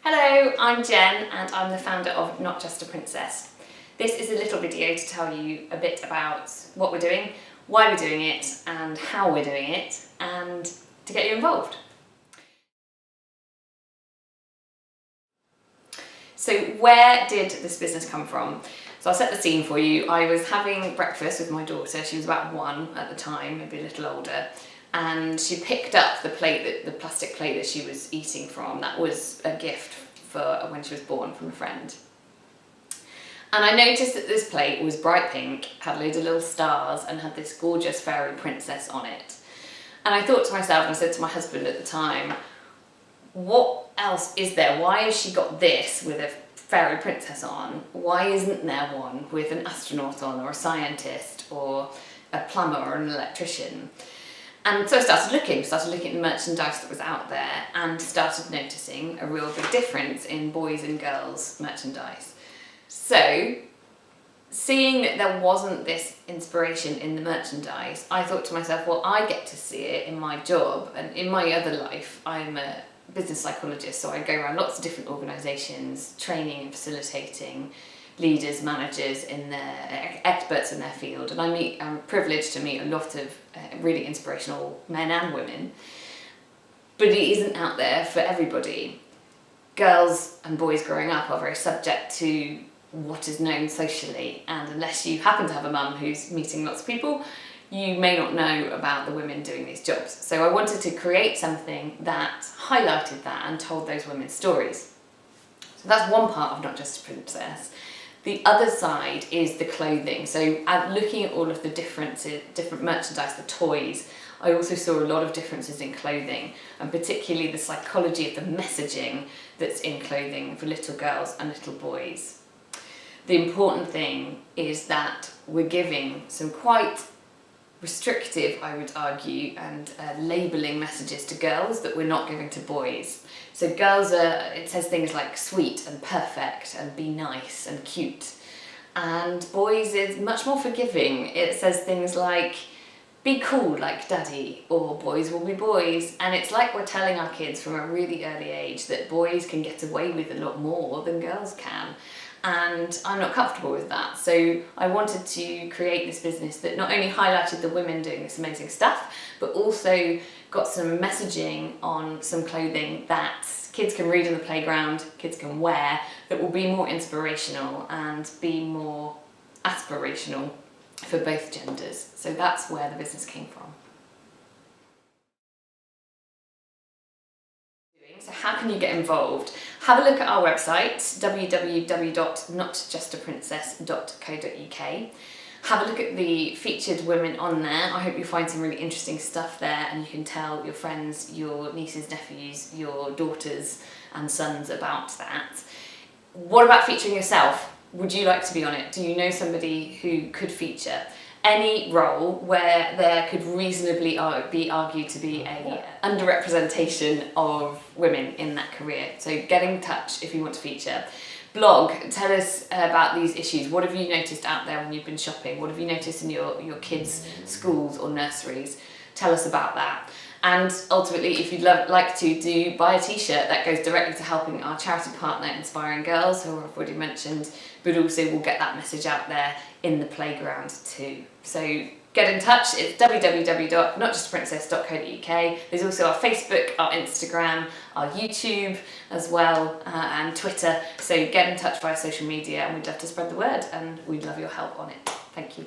Hello, I'm Jen and I'm the founder of Not Just a Princess. This is a little video to tell you a bit about what we're doing, why we're doing it and how we're doing it, and to get you involved. So where did this business come from? So I'll set the scene for you. I was having breakfast with my daughter. She was about 1 at the time, maybe a little older. And she picked up the plastic plate that she was eating from. That was a gift for when she was born from a friend. And I noticed that this plate was bright pink, had loads of little stars and had this gorgeous fairy princess on it. And I thought to myself, and I said to my husband at the time, what else is there? Why has she got this with a fairy princess on? Why isn't there one with an astronaut on, or a scientist, or a plumber, or an electrician? And so I started looking at the merchandise that was out there and started noticing a real big difference in boys and girls merchandise. So, seeing that there wasn't this inspiration in the merchandise, I thought to myself, well, I get to see it in my job, and in my other life, I'm a business psychologist, so I go around lots of different organisations, training and facilitating leaders, managers in their experts in their field, and I'm privileged to meet a lot of really inspirational men and women, but it isn't out there for everybody. Girls and boys growing up are very subject to what is known socially, and unless you happen to have a mum who's meeting lots of people, you may not know about the women doing these jobs. So I wanted to create something that highlighted that and told those women's stories. So that's one part of Not Just a Princess. The other side is the clothing. So looking at all of the different merchandise, the toys, I also saw a lot of differences in clothing, and particularly the psychology of the messaging that's in clothing for little girls and little boys. The important thing is that we're giving some quite restrictive, I would argue, and labelling messages to girls that we're not giving to boys. So girls it says things like sweet and perfect and be nice and cute. And boys is much more forgiving. It says things like be cool like daddy, or boys will be boys. And it's like we're telling our kids from a really early age that boys can get away with a lot more than girls can. And I'm not comfortable with that. So I wanted to create this business that not only highlighted the women doing this amazing stuff, but also got some messaging on some clothing that kids can read in the playground, kids can wear, that will be more inspirational and be more aspirational for both genders. So that's where the business came from. So how can you get involved? Have a look at our website, www.notjustaprincess.co.uk. Have a look at the featured women on there. I hope you find some really interesting stuff there, and you can tell your friends, your nieces, nephews, your daughters and sons about that. What about featuring yourself? Would you like to be on it? Do you know somebody who could feature? Any role where there could reasonably be argued to be a underrepresentation of women in that career. So get in touch if you want to feature. Blog, tell us about these issues. What have you noticed out there when you've been shopping? What have you noticed in your kids' schools or nurseries? Tell us about that. And ultimately, if you'd like to buy a t-shirt that goes directly to helping our charity partner Inspiring Girls, who I've already mentioned, but also we'll get that message out there in the playground too. So get in touch. It's www.notjustaprincess.co.uk. There's also our Facebook, our Instagram, our YouTube as well, and Twitter. So get in touch via social media, and we'd love to spread the word, and we'd love your help on it. Thank you.